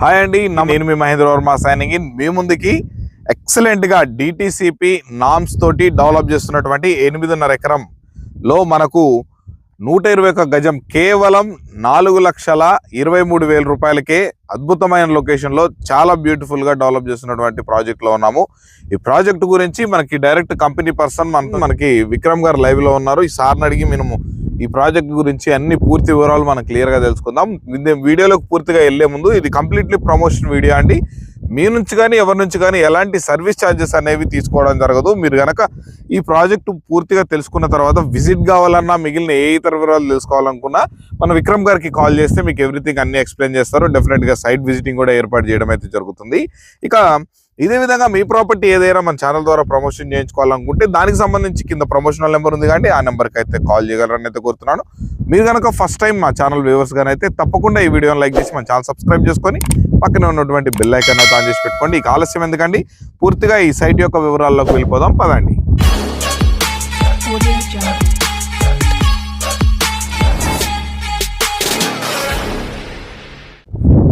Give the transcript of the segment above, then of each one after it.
Hi అండి, నేను మీ Mahindra Varma signing in. మీ ముందుకి ఎక్సలెంట్ గా డిటిసిపి నామ్స్ తోటి డెవలప్ చేస్తున్నటువంటి 8.5 ఎకరంలో మనకు 121 గజం కేవలం 4,23,000 రూపాయలకే అద్భుతమైన లొకేషన్ లో చాలా బ్యూటిఫుల్ గా డెవలప్ చేస్తున్నటువంటి ప్రాజెక్ట్ లో ఉన్నాము. ఈ ప్రాజెక్ట్ గురించి మనకి డైరెక్ట్ కంపెనీ పర్సన్ మనకి విక్రమ్ గారు లైవ్ లో ఉన్నారు. ఈ సార్ని అడిగి మేము ఈ ప్రాజెక్ట్ గురించి అన్ని పూర్తి వివరాలు మనం క్లియర్ గా తెలుసుకుందాం. వీడియోలోకి పూర్తిగా వెళ్లే ముందు ఇది కంప్లీట్లీ ప్రమోషన్ వీడియో అండి. మీ నుంచి కానీ ఎవరి నుంచి కానీ ఎలాంటి సర్వీస్ ఛార్జెస్ అనేవి తీసుకోవడం జరగదు. మీరు కనుక ఈ ప్రాజెక్టు పూర్తిగా తెలుసుకున్న తర్వాత విజిట్ కావాలన్నా మిగిలిన ఏ ఇతర వివరాలు తెలుసుకోవాలనుకున్నా మన విక్రమ్ గారికి కాల్ చేస్తే మీకు ఎవ్రీథింగ్ అన్ని ఎక్స్ప్లెయిన్ చేస్తారు. డెఫినెట్గా సైట్ విజిటింగ్ కూడా ఏర్పాటు చేయడం అయితే జరుగుతుంది. ఇక ఇదే విధంగా మీ ప్రాపర్టీ ఏదైనా మన ఛానల్ ద్వారా ప్రమోషన్ చేయించుకోవాలనుకుంటే దానికి సంబంధించి కింద ప్రమోషనల్ నెంబర్ ఉంది కాబట్టి ఆ నెంబర్కి అయితే కాల్ చేయగలరని అయితే కోరుతున్నాను. మీరు కనుక ఫస్ట్ టైం మా ఛానల్ వ్యూవర్స్ గానీ అయితే తప్పకుండా ఈ వీడియోని లైక్ చేసి మన ఛానల్ సబ్స్క్రైబ్ చేసుకొని పక్కనే ఉన్నటువంటి బెల్ ఐకాన్ అయితే ఆన్ చేసి పెట్టుకోండి. ఇక ఆలస్యం ఎందుకండి, పూర్తిగా ఈ సైట్ యొక్క వివరాల్లోకి వెళ్ళిపోదాం పదండి.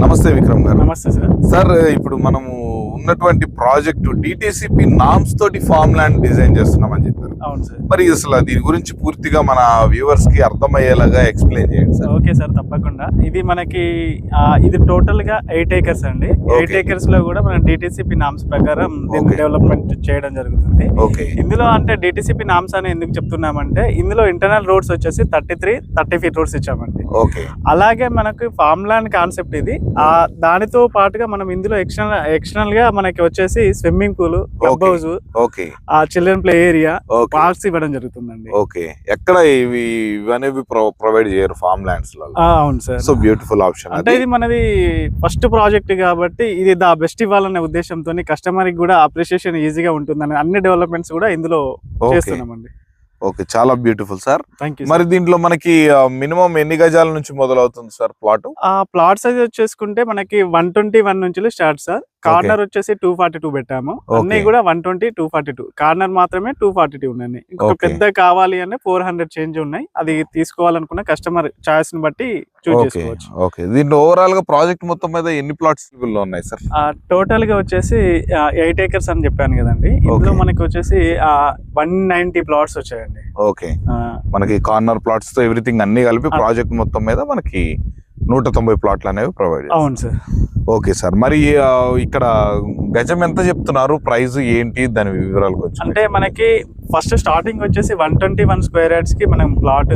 నమస్తే విక్రమ్ గారు. నమస్తే సార్. సార్, ఇప్పుడు మనము ఉన్నటువంటి ప్రాజెక్టు డిటిసిపి నామ్స్ తోటి ఫార్మ్ ల్యాండ్ డిజైన్ చేస్తున్నామని చెప్పారు. అవును సార్. మరి అసలు దీని గురించి పూర్తిగా మన వ్యూవర్స్ కి అర్థమయ్యేలాగా ఎక్స్ప్లెయిన్ చేయండి సార్. ఓకే సార్, తప్పకుండా. ఇది మనకి ఇది టోటల్ గా 8 acres అండి. 8 acres లో కూడా మన డిటిసిపి నామ్స్ ప్రకారం దీన్ని డెవలప్మెంట్ చేయడం జరుగుతుంది. ఇందులో అంటే డిటిసిపి నామ్స్ అని ఎందుకు చెప్తున్నామంటే ఇందులో ఇంటర్నల్ రోడ్స్ వచ్చేసి 30 feet రోడ్స్ ఇచ్చామండి. అలాగే మనకు ఫార్మ్ ల్యాండ్ కాన్సెప్ట్ ఇది. దానితో పాటుగా మనం ఇందులో ఎక్స్టర్నల్ గా మనకి వచ్చేసి swimming pool, club house, children play area, parks ఇవ్వడం జరుగుతుందండి. ఎక్కడ ఇవనేవి ప్రొవైడ్ చేయరు ఫార్మ్ ల్యాండ్స్ లో? అవును సార్. So beautiful option. అంటే ఇది మనది ఫస్ట్ ప్రాజెక్ట్ కాబట్టి ఇది ద బెస్ట్ ఇవ్వాలనే ఉద్దేశంతో కస్టమర్ కి కూడా అప్రిషియేషన్ ఈజీగా ఉంటుందని అన్ని డెవలప్మెంట్స్ కూడా ఇందులో చేస్తున్నామండి. ఓకే, చాలా బ్యూటిఫుల్ సార్. మరి దీంట్లో మనకి మినిమం ఎన్ని గజాల నుంచి మొదలవుతుంది సార్ ప్లాట్? ప్లాట్ సైజ్ వచ్చేసుకుంటే మనకి 121 నుంచి స్టార్ట్ సార్. కార్నర్ వచ్చేసి 242 పెట్టాము. అన్ని కూడా 120, 242. కార్నర్ మాత్రమే 242 ఉన్నాయి. ఇంకా పెద్ద కావాలి అంటే 400 చేంజ్ ఉన్నాయి. అది తీసుకోవాలనుకున్న కస్టమర్ చాయిస్ ని బట్టి చూస్ చేసుకోవచ్చు. ఓకే, దీంట్లో ఓవరాల్ గా ప్రాజెక్ట్ మొత్తం మీద ఎన్ని ప్లాట్స్ ఉన్నాయి సార్? టోటల్ గా వచ్చేసి 8 acres అని చెప్పాను కదండి. ఇందులో మనకి వచ్చేసి 190 ప్లాట్స్ వచ్చాయండి. ఓకే, మనకి కార్నర్ ప్లాట్స్ తో ఎవ్రీథింగ్ అన్ని కలిపి ప్రాజెక్ట్ మొత్తం మీద మనకి 190 ప్లాట్లు అనేవి ప్రొవైడ్. అవును సార్. ఓకే సార్, మరి ఇక్కడ గజం ఎంత చెప్తున్నారు, ప్రైస్ ఏంటి, దాని వివరాలు కొంచెం? అంటే మనకి ఫస్ట్ స్టార్టింగ్ వచ్చేసి 121 స్క్వేర్ యార్డ్స్ కి మనం ప్లాట్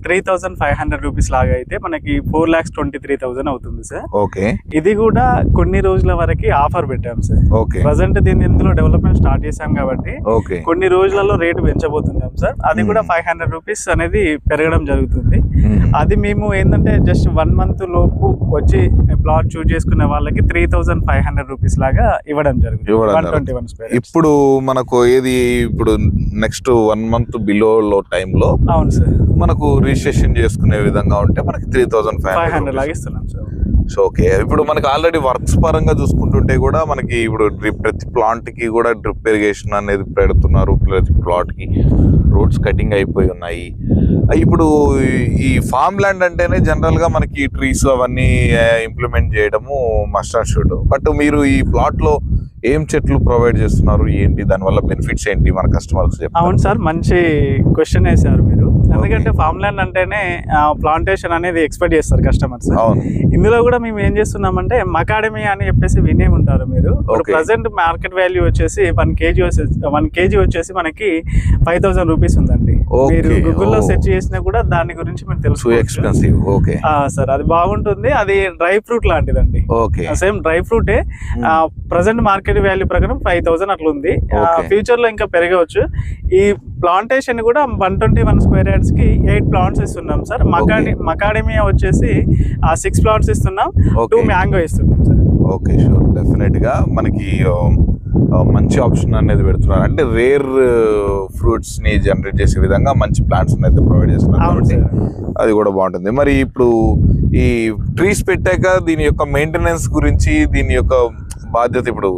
3,500 రూపీస్ లాగా అయితే మనకి 4,23,000 అవుతుంది సార్. ఓకే, ఇది కూడా కొన్ని రోజుల వరకు ఆఫర్ పెట్టాం సార్. ఓకే, ప్రజెంట్ ఇందులో డెవలప్మెంట్ స్టార్ట్ చేసాం కాబట్టి కొన్ని రోజులలో రేటు పెంచబోతున్నాం సార్. అది కూడా 500 రూపీస్ అనేది పెరగడం జరుగుతుంది. అది మేము ఏంటంటే జస్ట్ 1 month లోపు వచ్చి ప్లాట్ చూస్ చేసుకునే వాళ్ళకి 3,500 రూపీస్ లాగా ఇవ్వడం జరుగుతుంది. 121 స్క్వేర్. ఇప్పుడు మనకు ఏది ఇప్పుడు నెక్స్ట్ 1 month బిలో టైంలో అవును సార్ మనకు రిజిస్ట్రేషన్ చేసుకునే విధంగా ఉంటే మనకి 3,500 లాగా ఇస్తున్నాం సార్. సో ఓకే, ఇప్పుడు మనకి ఆల్రెడీ వర్క్స్ పరంగా చూసుకుంటుంటే కూడా మనకి ఇప్పుడు ప్రతి ప్లాంట్ కి కూడా డ్రిప్ ఇరిగేషన్ అనేది పెడుతున్నారు. ప్రతి ప్లాట్ కి రోడ్స్ కటింగ్ అయిపోయి ఉన్నాయి. ఇప్పుడు ఈ ఫార్మ్ ల్యాండ్ అంటేనే జనరల్ గా మనకి ట్రీస్ అవన్నీ ఇంప్లిమెంట్ చేయడము మస్ట్ అండ్ షుడ్. బట్ మీరు ఈ ప్లాట్ లో ఏం చెట్లు ప్రొవైడ్ చేస్తున్నారు, ఏంటి, దానివల్ల బెనిఫిట్స్ ఏంటి మన కస్టమర్స్? అవును సార్, మంచి క్వశ్చన్ వేశారు మీరు. ఎందుకంటే ఫార్మ్ ల్యాండ్ అంటేనే ప్లాంటేషన్ అనేది ఎక్స్పెక్ట్ చేస్తారు కస్టమర్స్. ఇందులో కూడా మేము ఏం చేస్తున్నామంటే మకాడమీ అని చెప్పేసి వినే ఉంటారు మీరు. ప్రజెంట్ మార్కెట్ వాల్యూ వచ్చేసి 1 kg వచ్చేసి మనకి 5,000 రూపీస్ ఉందండి. మీరు గూగుల్లో సెర్చ్ చేసినా కూడా దాని గురించి మీరు తెలుసుకోవచ్చు సార్. అది బాగుంటుంది. అది డ్రై ఫ్రూట్ లాంటిదండి. సేమ్ డ్రై ఫ్రూటే. ప్రజెంట్ మార్కెట్ వాల్యూ ప్రకారం 5,000 అట్లా ఉంది. ఫ్యూచర్ లో ఇంకా పెరగవచ్చు. ఈ ప్లాంటేషన్ కూడా 121 స్క్వేర్ యార్డ్స్ కి 8 ప్లాంట్స్ ఇస్తున్నాం సార్. మకాడమియా వచ్చేసి 6 ప్లాంట్స్ ఇస్తున్నాం. 2 మ్యాంగో ఇస్తున్నాం సార్. ఓకే, షూర్, డెఫినెట్ గా మనకి మంచి ఆప్షన్ అనేది పెడుతున్నారు. అంటే రేర్ ఫ్రూట్స్ ని జనరేట్ చేసే విధంగా మంచి ప్లాంట్స్ అయితే ప్రొవైడ్ చేస్తున్నారు కాబట్టి అది కూడా బాగుంటుంది. మరి ఇప్పుడు ఈ ట్రీస్ పెట్టాక దీని యొక్క మెయింటెనెన్స్ గురించి, దీని యొక్క బాధ్యత ఇప్పుడు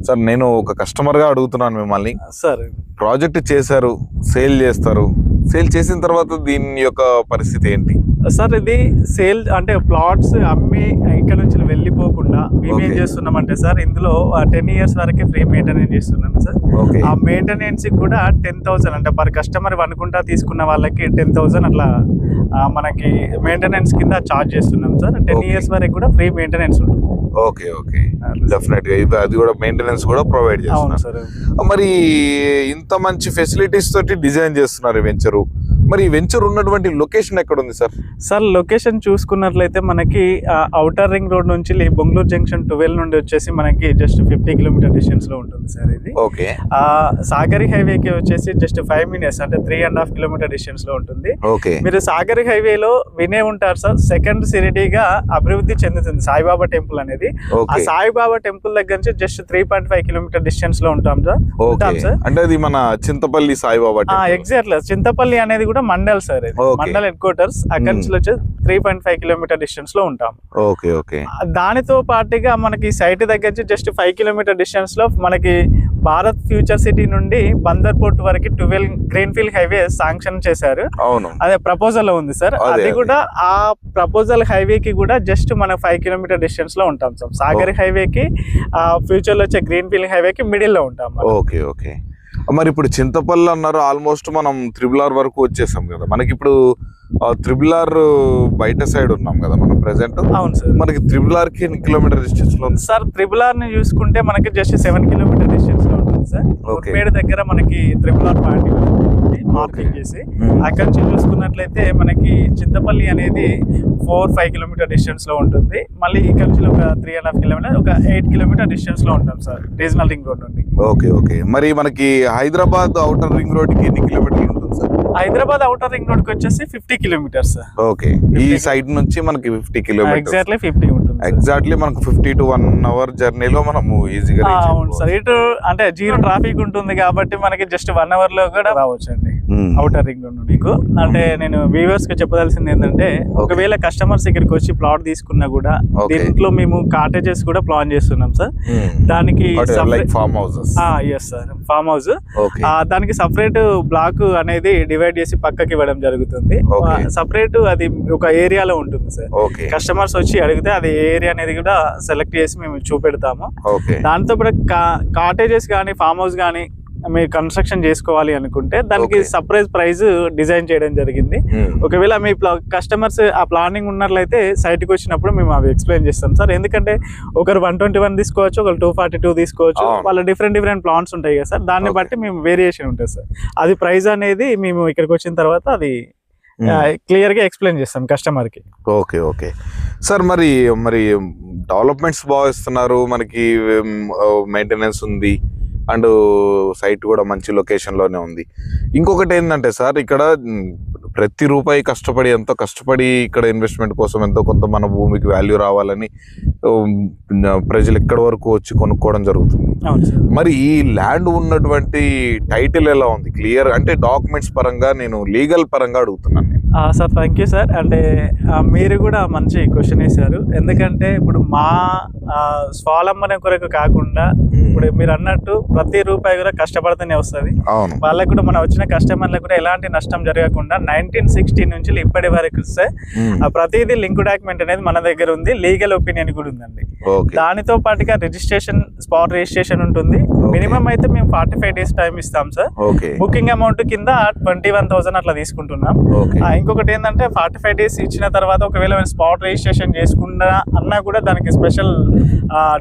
సార్ నేను ఒక కస్టమర్ గా అడుగుతున్నాను మిమ్మల్ని. సార్, ప్రాజెక్ట్ చేశారు, సేల్ చేస్తారు, సేల్ చేసిన తర్వాత దీని యొక్క పరిస్థితి ఏంటి? సార్ ఇది సేల్ అంటే ప్లాట్స్ అమ్మి ఇక్కడ నుంచి వెళ్ళిపోకుండా మేము ఏం Okay. చేస్తున్నామంటే సార్ ఇందులో 10 years వరకు ఫ్రీ మెయింటెనెన్స్ చేస్తున్నాం సార్. ఓకే ఆ మెయింటెనెన్స్ కూడా 10,000 అంటే పర్ కస్టమర్ అనుకుంటా తీసుకున్న వాళ్ళకి 10,000 అట్లా మనకి మెయింటెనెన్స్ కింద చార్జ్ చేస్తున్నాం సార్. 10 Okay. years వరకు కూడా ఫ్రీ మెయింటెనెన్స్ ఉంటుంది. ఓకే ఓకే డెఫినెట్ గా అది కూడా మెయింటెనెన్స్ కూడా ప్రొవైడ్ అవును చేస్తున్నారు. సార్. మరి ఇంత మంచి ఫెసిలిటీస్ తోటి డిజైన్ చేస్తున్నారు ఈ వెంచరు. మరి ఈ వెంచర్ ఉన్నటువంటి లొకేషన్ ఎక్కడ ఉంది సార్? సార్ లొకేషన్ చూసుకున్నట్లయితే మనకి ఔటర్ రింగ్ రోడ్ నుంచి బొంగళూరు జంక్షన్ 12 నుండి వచ్చేసి మనకి జస్ట్ 50 కిలోమీటర్ డిస్టెన్స్ లో ఉంటుంది సార్ ఇది. ఓకే సాగరి హైవేకి వచ్చేసి జస్ట్ 5 minutes అంటే 3.5 కిలోమీటర్ డిస్టెన్స్ లో ఉంటుంది. ఓకే మీరు సాగరి హైవేలో వినే ఉంటారు సార్, సెకండ్ సిరిడీగా అభివృద్ధి చెందుతుంది సాయిబాబా టెంపుల్ అనేది. ఆ ఓకే సాయిబాబా టెంపుల్ దగ్గర నుంచి జస్ట్ 3.5 కిలోమీటర్ డిస్టెన్స్ లో ఉంటాం సార్. ఓకే సార్ అంటే అది మన చింతపల్లి సాయిబాబా టెంపుల్. ఎగ్జాక్ట్లీ చింతపల్లి అనేది కూడా మండల్ సార్ ఇది. Okay. మండల్ హెడ్ క్వార్టర్స్ అక్కడి నుంచి వచ్చి 3.5 కిలోమీటర్ డిస్టెన్స్ లో ఉంటాం. ఓకే ఓకే దానితో పాటుగా మనకి సైట్ దగ్గర నుంచి జస్ట్ 5 కిలోమీటర్ డిస్టెన్స్ లో మనకి భారత్ ఫ్యూచర్ సిటీ నుండి బందర్ పోర్ట్ వరకు 12 గ్రీన్ఫీల్డ్ హైవే శాంక్షన్ చేశారు. అవును అదే ప్రపోజల్ లో ఉంది సార్. అదే, అది అదే. కూడా ఆ ప్రపోజల్ హైవే కి కూడా జస్ట్ మన 5 కిలోమీటర్ డిస్టెన్స్ లో ఉంటాం సార్. సాగర్ హైవే కి ఫ్యూచర్ లో వచ్చే గ్రీన్ఫీల్డ్ హైవే కి మిడిల్ లో ఉంటాం. ఓకే ఓకే మరి ఇప్పుడు చింతపల్లి అన్నారు, ఆల్మోస్ట్ మనం త్రిబుల్ వరకు వచ్చేసాం కదా. మనకి ఇప్పుడు త్రిబుల్ బయట సైడ్ ఉన్నాం కదా మనం ప్రెసెంట్. అవును సార్. మనకి త్రిబుల్ కి ఎన్ని కిలోమీటర్ డిస్టెన్స్ లో ఉంది? సార్ త్రిబుల్ ని చూసుకుంటే మనకి జస్ట్ 7 కిలోమీటర్ డిస్టెన్స్ లో ఉంటుంది సార్. Okay. పేడ దగ్గర మనకి త్రిబుల్ పార్టీ మార్కింగ్ చేసి అక్కడి నుంచి చూసుకున్నట్లయితే మనకి చింతపల్లి అనేది 4-5 కిలోమీటర్ డిస్టెన్స్ లో ఉంటుంది. మళ్ళీ ఇక్కడ నుంచి ఒక 3.5 కిలోమీటర్ ఒక 8 కిలోమీటర్ డిస్టెన్స్ లో ఉంటాం సార్ రీజనల్ రింగ్ రోడ్ నుండి. ఓకే ఓకే మరి మనకి హైదరాబాద్ ఔటర్ రింగ్ రోడ్ కి ఎన్ని కిలోమీటర్లు ఉంటుంది sir? Hyderabad outer ring road కి వచ్చేసి 50 కిలోమీటర్స్. ఓకే ఈ సైడ్ నుంచి మనకి 50 కిలోమీటర్స్ ఎగ్జాక్ట్లీ 50 ఉంటుంది. ఎగ్జాక్ట్లీ మనకు 50 to 1 hour జర్నీలో మనము ఈజీగా అవును సార్. ఇటు అంటే జీరో ట్రాఫిక్ ఉంటుంది కాబట్టి మనకి జస్ట్ 1 hour లో కూడా రావచ్చు అండి ఔటర్ రింగ్ రోడ్ మీకు. అంటే నేను వ్యూవర్స్ కి చెప్పదలసింది ఏంటంటే ఒకవేళ కస్టమర్స్ ఇక్కడికి వచ్చి ప్లాట్ తీసుకున్నా కూడా దీంట్లో మేము కాటేజెస్ కూడా ప్లాన్ చేస్తున్నాం సార్. దానికి farm houses. Yes sir farm house. Okay దానికి సపరేట్ బ్లాక్ అనేది డివైడ్ చేసి పక్కకి ఇవ్వడం జరుగుతుంది. Okay. సపరేట్ అది ఒక ఏరియాలో ఉంటుంది సార్. ఓకే కస్టమర్స్ వచ్చి అడిగితే అది ఏరియా అనేది కూడా సెలెక్ట్ చేసి మేము చూపెడతాము. ఓకే దాంతో పాటు కాటేజెస్ కానీ ఫామ్ హౌస్ కానీ మీరు కన్స్ట్రక్షన్ చేసుకోవాలి అనుకుంటే దానికి Okay. సర్ప్రైజ్ ప్రైజ్ డిజైన్ చేయడం జరిగింది. ఒకవేళ మీ కస్టమర్స్ ఆ ప్లానింగ్ ఉన్నట్లయితే సైట్ కి వచ్చినప్పుడు మేము అవి ఎక్స్ప్లెయిన్ చేస్తాం సార్. ఎందుకంటే ఒకరు 121 తీసుకోవచ్చు, ఒకరు 242 తీసుకోవచ్చు. అవును. వాళ్ళ డిఫరెంట్ ప్లాన్స్ ఉంటాయి కదా సార్. దాన్ని Okay. బట్టి మేము వేరియేషన్ ఉంటుంది సార్. అది ప్రైస్ అనేది మేము ఇక్కడికి వచ్చిన తర్వాత అది క్లియర్ గా ఎక్స్ప్లెయిన్ చేస్తాం కస్టమర్ కి. ఓకే ఓకే సార్ మరి డెవలప్మెంట్స్ బాగా ఇస్తున్నారు, మనకి మెయింటెనెన్స్ ఉంది అండ్ సైట్ కూడా మంచి లొకేషన్ లోనే ఉంది. ఇంకొకటి ఏంటంటే సార్ ఇక్కడ ప్రతి రూపాయి కష్టపడి ఎంతో కష్టపడి ఇక్కడ ఇన్వెస్ట్మెంట్ కోసం ఎంతో కొంత మన భూమికి వాల్యూ రావాలని ప్రజలు ఎక్కడి వరకు వచ్చి కొనుక్కోవడం జరుగుతుంది. అవును సార్. మరి ఈ ల్యాండ్ ఉన్నటువంటి టైటిల్ ఎలా ఉంది? క్లియర్ అంటే డాక్యుమెంట్స్ పరంగా నేను లీగల్ పరంగా అడుగుతున్నాను నేను. Sir thank you sir. అంటే మీరు కూడా మంచి క్వశ్చన్ వేశారు. ఎందుకంటే ఇప్పుడు మా స్వావలంబన కొరకు కాకుండా ఇప్పుడు మీరు అన్నట్టు ప్రతి రూపాయి కూడా కష్టపడితేనే వస్తుంది. అవును వాళ్ళకు కూడా మన వచ్చిన కస్టమర్లకు కూడా ఎలాంటి నష్టం జరగకుండా 1960 నుంచి ఇప్పటి వరకు వస్తే ప్రతిదీ లింక్ డాక్యుమెంట్ అనేది మన దగ్గర ఉంది. లీగల్ ఒపీనియన్ కూడా ఉందండి. ఓకే దానితో పాటుగా రిజిస్ట్రేషన్ స్పాట్ రిజిస్ట్రేషన్ ఉంటుంది. మినిమం అయితే మేము 45 days టైం ఇస్తాం సార్. ఓకే బుకింగ్ అమౌంట్ కింద 21,000 అట్లా తీసుకుంటున్నాం. ఓకే ఇంకొకటి ఏంటంటే 45 days ఇచ్చిన తర్వాత ఒకవేళ స్పాట్ రిజిస్ట్రేషన్ చేసుకున్నా అన్నా కూడా దానికి స్పెషల్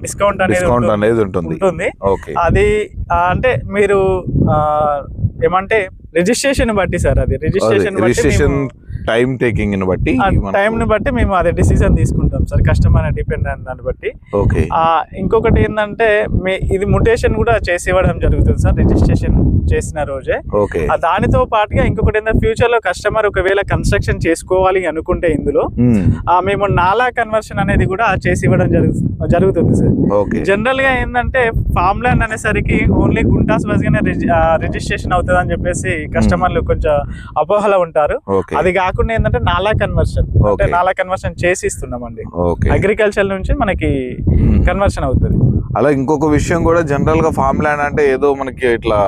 డిస్కౌంట్ అనేది ఉంటుంది. ఓకే అది అంటే మీరు ఏమంటే రిజిస్ట్రేషన్ బట్టి సార్, అది రిజిస్ట్రేషన్ టైం టేకింగ్ ని బట్టి టైం ని బట్టి మేము అదే డిసిజన్ తీసుకుంటాం సార్. కస్టమర్ డిపెండ్ అయిన దాన్ని బట్టి. ఓకే ఇంకొకటి ఏంటంటే ఇది ముటేషన్ కూడా చేసి ఇవ్వడం జరుగుతుంది సార్ రిజిస్ట్రేషన్ చేసిన రోజే. ఓకే దానితో పాటుగా ఇంకొకటి ఏంటంటే ఫ్యూచర్ లో కస్టమర్ ఒకవేళ కన్స్ట్రక్షన్ చేసుకోవాలి అనుకుంటే ఇందులో మేము నాలా కన్వర్షన్ అనేది కూడా చేసి ఇవ్వడం జరుగుతుంది సార్. ఓకే జనరల్ గా ఏంటంటే ఫామ్ ల్యాండ్ అనేసరికి ఓన్లీ గుంటాస్ వైజ్ గానే రిజిస్ట్రేషన్ అవుతుంది అని చెప్పేసి కస్టమర్లు కొంచెం అపోహలో ఉంటారు. ఓకే అది కాకుండా కాకుండా ఏంటంటే నాలా కన్వర్షన్, అంటే Okay. నాలా కన్వర్షన్ చేసి ఇస్తున్నామండి. ఓకే. అగ్రికల్చర్ నుంచి మనకి కన్వర్షన్ అవుతుంది. అలా ఇంకొక విషయం కూడా, జనరల్ గా ఫామ్ ల్యాండ్ అంటే ఏదో మనకి ఇట్లా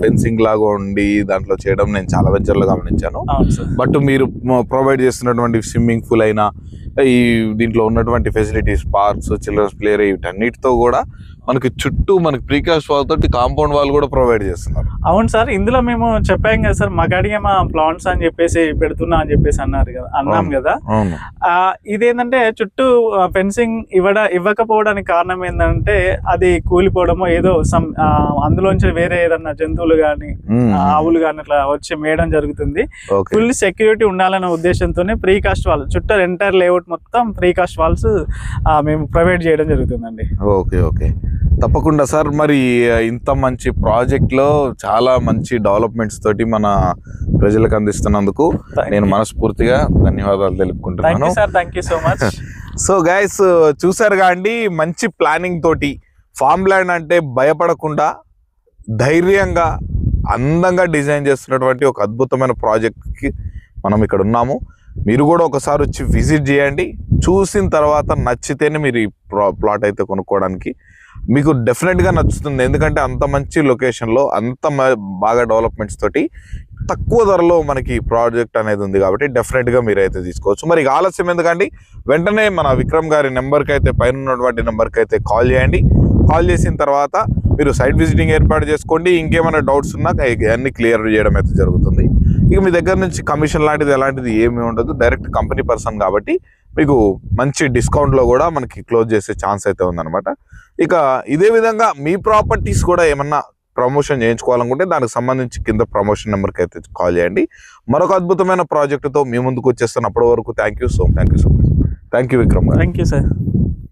ఫెన్సింగ్ లాగా ఉండి దాంట్లో చేయడం నేను చాలా వెంచర్లు గమనించాను. అవును సార్. బట్ మీరు ప్రొవైడ్ చేస్తున్నటువంటి స్విమ్మింగ్ పూల్ అయినా, ఈ దీంట్లో ఉన్నటువంటి facilities, parks, childrens play area, వీటన్నిటితో కూడా మనకి చుట్టూ మనకి ప్రీకాస్ట్ వాల్ తోటి కాంపౌండ్ వాల్ కూడా ప్రొవైడ్ చేస్తున్నారు. అవును సార్, ఇందులో మేము చెప్పాం కదా సార్, మగాడియమా ప్లాంట్స్ అని చెప్పేసి పెడుతున్నా అని చెప్పేసి అన్నాం కదా. అవును. ఇదేంటంటే చుట్టూ ఫెన్సింగ్ ఇవ్వకపోవడానికి కారణం ఏంటంటే అది కూలిపోవడమో ఏదో అందులోంచి వేరే ఏదన్నా జంతువులు కానీ ఆవులు కానీ అట్లా వచ్చి మేయడం జరుగుతుంది. ఓకే. ఫుల్ సెక్యూరిటీ ఉండాలనే ఉద్దేశంతోనే ప్రీకాస్ట్ వాల్ చుట్టూ ఎంటైర్ లేఅవుట్ మొత్తం ప్రీకాస్ట్ వాల్స్ మేము ప్రొవైడ్ చేయడం జరుగుతుందండి. ఓకే. ఓకే. తప్పకుండా సార్. మరి ఇంత మంచి ప్రాజెక్ట్ లో చాలా మంచి డెవలప్మెంట్స్ తోటి మన ప్రజలకు అందిస్తున్నందుకు నేను మనస్ఫూర్తిగా ధన్యవాదాలు తెలుపుకుంటున్నాను. Thank you so much. So guys, చూసారుగా అండి, మంచి ప్లానింగ్ తోటి ఫామ్ ల్యాండ్ అంటే భయపడకుండా ధైర్యంగా అందంగా డిజైన్ చేస్తున్నటువంటి ఒక అద్భుతమైన ప్రాజెక్ట్కి మనం ఇక్కడ ఉన్నాము. మీరు కూడా ఒకసారి వచ్చి విజిట్ చేయండి. చూసిన తర్వాత నచ్చితేనే మీరు ఈ ప్లాట్ అయితే కొనుక్కోవడానికి మీకు డెఫినెట్గా నచ్చుతుంది. ఎందుకంటే అంత మంచి లొకేషన్లో అంత బాగా డెవలప్మెంట్స్ తోటి తక్కువ ధరలో మనకి ప్రాజెక్ట్ అనేది ఉంది కాబట్టి డెఫినెట్గా మీరు అయితే తీసుకోవచ్చు. మరి ఆలస్యం ఎందుకండి, వెంటనే మన విక్రమ్ గారి నెంబర్కి అయితే, పైన ఉన్నటువంటి నెంబర్కి అయితే కాల్ చేయండి. కాల్ చేసిన తర్వాత మీరు సైట్ విజిటింగ్ ఏర్పాటు చేసుకోండి. ఇంకేమైనా డౌట్స్ ఉన్నా అన్ని క్లియర్ చేయడం అయితే జరుగుతుంది. ఇక మీ దగ్గర నుంచి కమిషన్ లాంటిది ఎలాంటిది ఏమీ ఉండదు. డైరెక్ట్ కంపెనీ పర్సన్ కాబట్టి మీకు మంచి డిస్కౌంట్లో కూడా మనకి క్లోజ్ చేసే ఛాన్స్ అయితే ఉందన్నమాట. ఇక ఇదే విధంగా మీ ప్రాపర్టీస్ కూడా ఏమన్నా ప్రమోషన్ చేయించుకోవాలనుకుంటే దానికి సంబంధించి కింద ప్రమోషన్ నెంబర్కి అయితే కాల్ చేయండి. మరొక అద్భుతమైన ప్రాజెక్టుతో మీ ముందుకు వచ్చేస్తాను. అప్పటి వరకు thank you so much. Thank you Vikram garu. Thank you sir.